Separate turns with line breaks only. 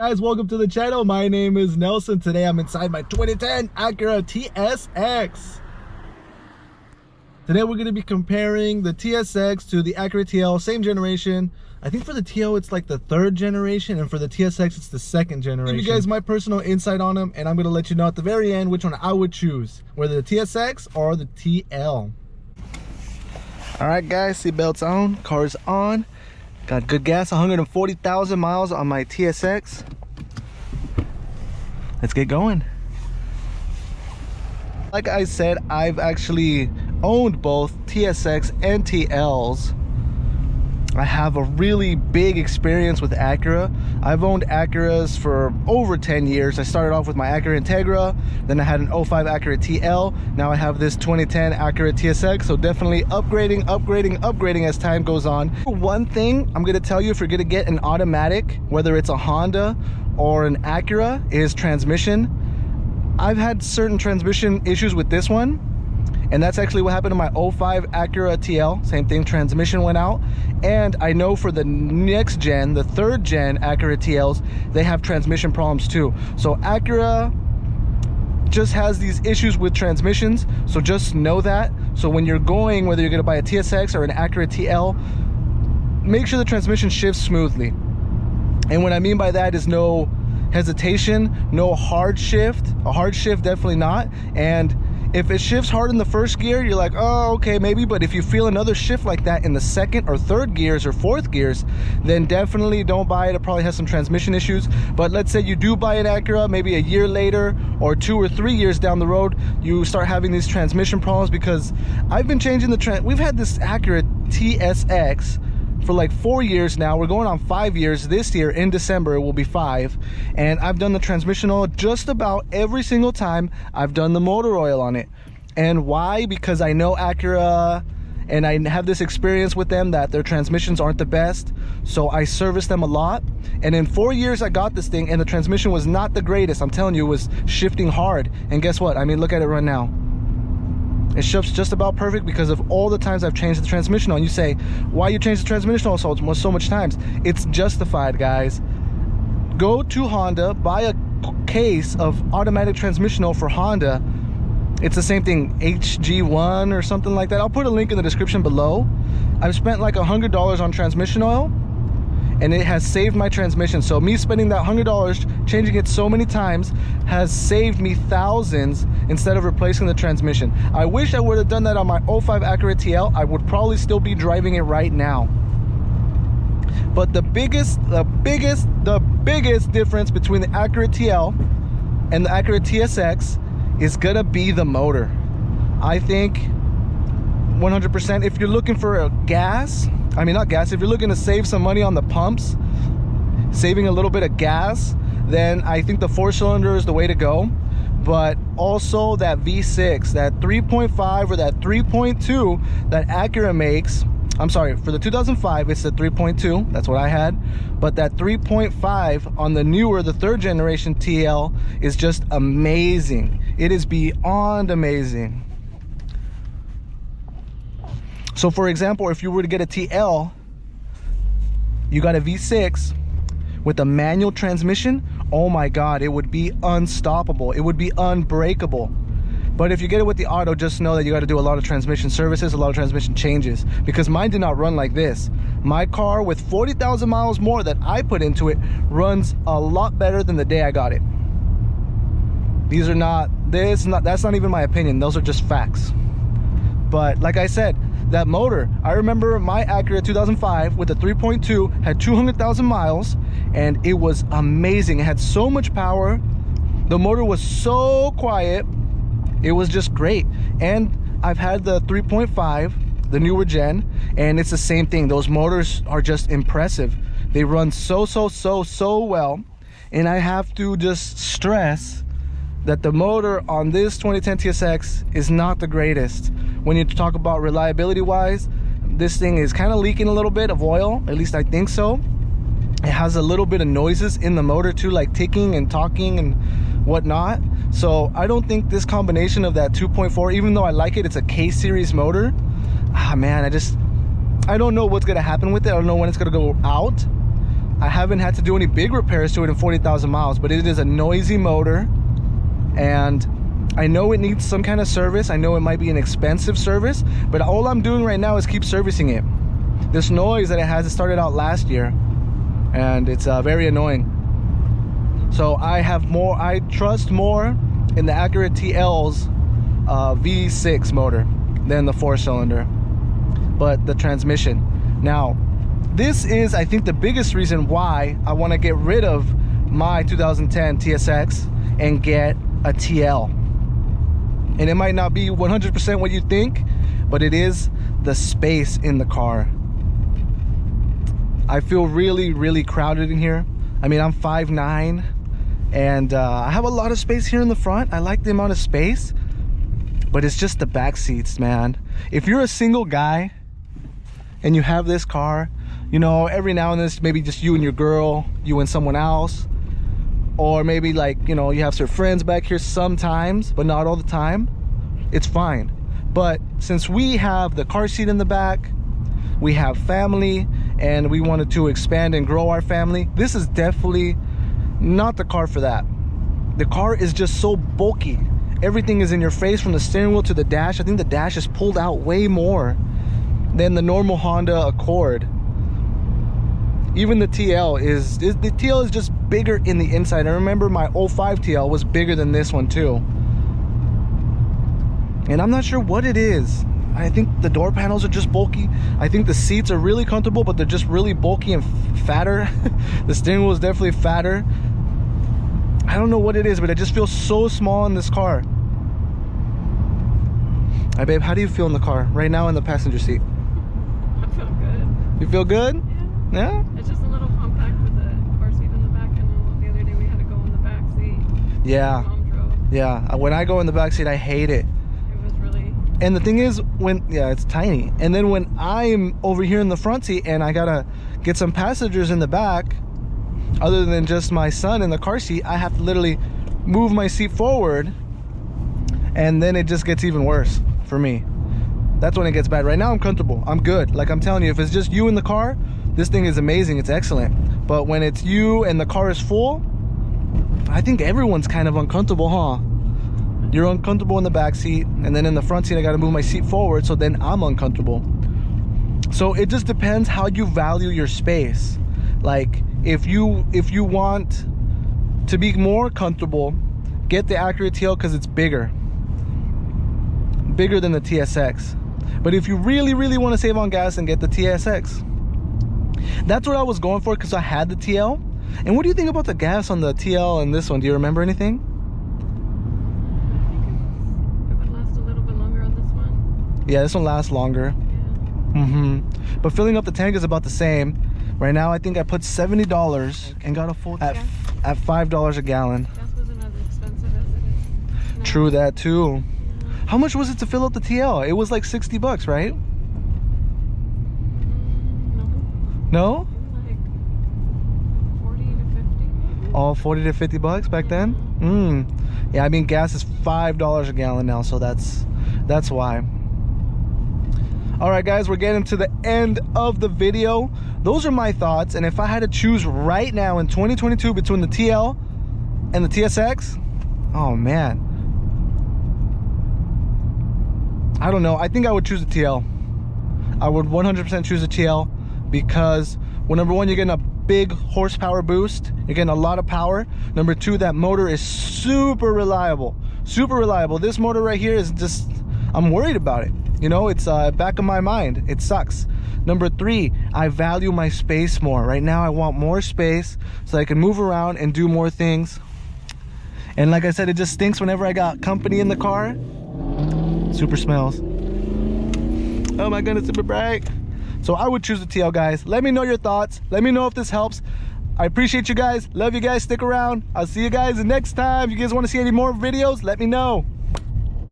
Guys, welcome to the channel. My name is Nelson. Today I'm inside my 2010 Acura TSX. Today we're going to be comparing the TSX to the Acura TL, same generation. I think for the TL it's like the third generation, and for the TSX it's the second generation. I'll give you guys my personal insight on them, and I'm going to let you know at the very end which one I would choose, whether the TSX or the TL. Alright guys, seatbelts on, car's on. Got good gas, 140,000 miles on my TSX. Let's get going. Like I said, I've actually owned both TSX and TLs. I have a really big experience with Acura. I've owned Acuras for over 10 years. I started off with my Acura Integra, then I had an 05 Acura TL. Now I have this 2010 Acura TSX, so definitely upgrading as time goes on. One thing I'm gonna tell you, if you're gonna get an automatic, whether it's a Honda or an Acura, is transmission. I've had certain transmission issues with this one, and that's actually what happened to my 05 Acura TL. Same thing, transmission went out. And I know for the next gen, the third gen Acura TLs, they have transmission problems too. So Acura just has these issues with transmissions, so just know that. So when you're going, whether you're gonna buy a TSX or an Acura TL, make sure the transmission shifts smoothly. And what I mean by that is no hesitation, no hard shift. A hard shift, definitely not. And if it shifts hard in the first gear, you're like, oh, okay, maybe. But if you feel another shift like that in the second or third gears or fourth gears, then definitely don't buy it. It probably has some transmission issues. But let's say you do buy an Acura, maybe a year later or 2 or 3 years down the road, you start having these transmission problems. Because I've been changing the we've had this Acura TSX for like 4 years now. We're going on 5 years. This year in December it will be 5, and I've done the transmission oil just about every single time I've done the motor oil on it. And why? Because I know Acura, and I have this experience with them that their transmissions aren't the best, so I service them a lot. And in 4 years I got this thing, and the transmission was not the greatest. I'm telling you, it was shifting hard. And guess what? I mean, look at it right now. It shifts just about perfect because of all the times I've changed the transmission oil. And you say, why you change the transmission oil so much times? It's justified, guys. Go to Honda, buy a case of automatic transmission oil for Honda. It's the same thing, HG1 or something like that. I'll put a link in the description below. I've spent like $100 on transmission oil, and it has saved my transmission. So me spending that $100, changing it so many times, has saved me thousands instead of replacing the transmission. I wish I would have done that on my 05 Acura TL. I would probably still be driving it right now. But the biggest difference between the Acura TL and the Acura TSX is gonna be the motor. I think 100%, if you're looking for a gas, I mean, not gas, if you're looking to save some money on the pumps, saving a little bit of gas, then I think the 4-cylinder is the way to go. But also that V6, that 3.5 or that 3.2 that Acura makes, I'm sorry, for the 2005 it's the 3.2, that's what I had. But that 3.5 on the newer, the third generation TL, is just amazing. It is beyond amazing. So for example, if you were to get a TL, you got a V6 with a manual transmission, oh my God, it would be unstoppable. It would be unbreakable. But if you get it with the auto, just know that you got to do a lot of transmission services, a lot of transmission changes, because mine did not run like this. My car with 40,000 miles more that I put into it runs a lot better than the day I got it. These are not, that's not even my opinion. Those are just facts. But like I said, that motor, I remember my Acura 2005 with the 3.2 had 200,000 miles, and it was amazing. It had so much power. The motor was so quiet. It was just great. And I've had the 3.5, the newer gen, and it's the same thing. Those motors are just impressive. They run so well. And I have to just stress that the motor on this 2010 TSX is not the greatest. When you talk about reliability wise, this thing is kind of leaking a little bit of oil, at least I think so. It has a little bit of noises in the motor too, like ticking and talking and whatnot. So I don't think this combination of that 2.4, even though I like it, it's a K series motor. Man, I don't know what's gonna happen with it. I don't know when it's gonna go out. I haven't had to do any big repairs to it in 40,000 miles, but it is a noisy motor, and I know it needs some kind of service. I know it might be an expensive service, but all I'm doing right now is keep servicing it. This noise that it has, it started out last year, and it's very annoying. So I trust more in the Acura TL's V6 motor than the 4-cylinder, but the transmission. Now, this is, I think, the biggest reason why I want to get rid of my 2010 TSX and get a TL. And it might not be 100% what you think, but it is the space in the car. I feel really, really crowded in here. I mean, I'm 5'9", and I have a lot of space here in the front. I like the amount of space, but it's just the back seats, man. If you're a single guy and you have this car, you know, every now and then it's maybe just you and your girl, you and someone else, or maybe, like, you know, you have some friends back here sometimes, but not all the time, it's fine. But since we have the car seat in the back, we have family, and we wanted to expand and grow our family, this is definitely not the car for that. The car is just so bulky. Everything is in your face, from the steering wheel to the dash. I think the dash is pulled out way more than the normal Honda Accord. Even the TL is just bigger in the inside. I remember my 05 TL was bigger than this one too. And I'm not sure what it is. I think the door panels are just bulky. I think the seats are really comfortable, but they're just really bulky and fatter. The steering wheel is definitely fatter. I don't know what it is, but it just feels so small in this car. Hey babe, how do you feel in the car right now in the passenger seat?
I feel good.
You feel good? Yeah?
It's just a little compact with the car seat in the back, and the other day we had to go in the back seat.
Yeah.
Mom drove.
Yeah. When I go in the back seat, I hate it.
It was really...
And the thing is, it's tiny. And then when I'm over here in the front seat and I gotta get some passengers in the back, other than just my son in the car seat, I have to literally move my seat forward, and then it just gets even worse for me. That's when it gets bad. Right now I'm comfortable, I'm good. Like I'm telling you, if it's just you in the car, this thing is amazing, it's excellent. But when it's you and the car is full, I think everyone's kind of uncomfortable, huh? You're uncomfortable in the back seat, and then in the front seat I got to move my seat forward, so then I'm uncomfortable. So it just depends how you value your space. Like if you want to be more comfortable, get the Acura TL because it's bigger than the TSX. But if you really want to save on gas, and get the TSX. That's what I was going for, because I had the TL. And what do you think about the gas on the TL and this one? Do you remember anything?
I think it would last a little bit longer on this one.
Yeah, this one lasts longer.
Yeah.
But filling up the tank is about the same. Right now I think I put $70 and got a full at $5 a gallon.
Gas wasn't as expensive as it is now.
True that too. How much was it to fill up the TL? It was like 60 bucks, right? No?
Like 40 to 50.
Oh, 40 to 50 bucks back then? Yeah, I mean, gas is $5 a gallon now, so that's why. All right, guys, we're getting to the end of the video. Those are my thoughts, and if I had to choose right now in 2022 between the TL and the TSX, oh man, I don't know. I think I would choose the TL. I would 100% choose the TL, because, well, number one, you're getting a big horsepower boost. You're getting a lot of power. Number two, that motor is super reliable. Super reliable. This motor right here is just, I'm worried about it. You know, it's back of my mind. It sucks. Number three, I value my space more. Right now, I want more space so I can move around and do more things. And like I said, it just stinks whenever I got company in the car. Super smells. Oh my goodness, super bright. So I would choose the TL, guys. Let me know your thoughts. Let me know if this helps. I appreciate you guys. Love you guys. Stick around. I'll see you guys next time. If you guys want to see any more videos, let me know.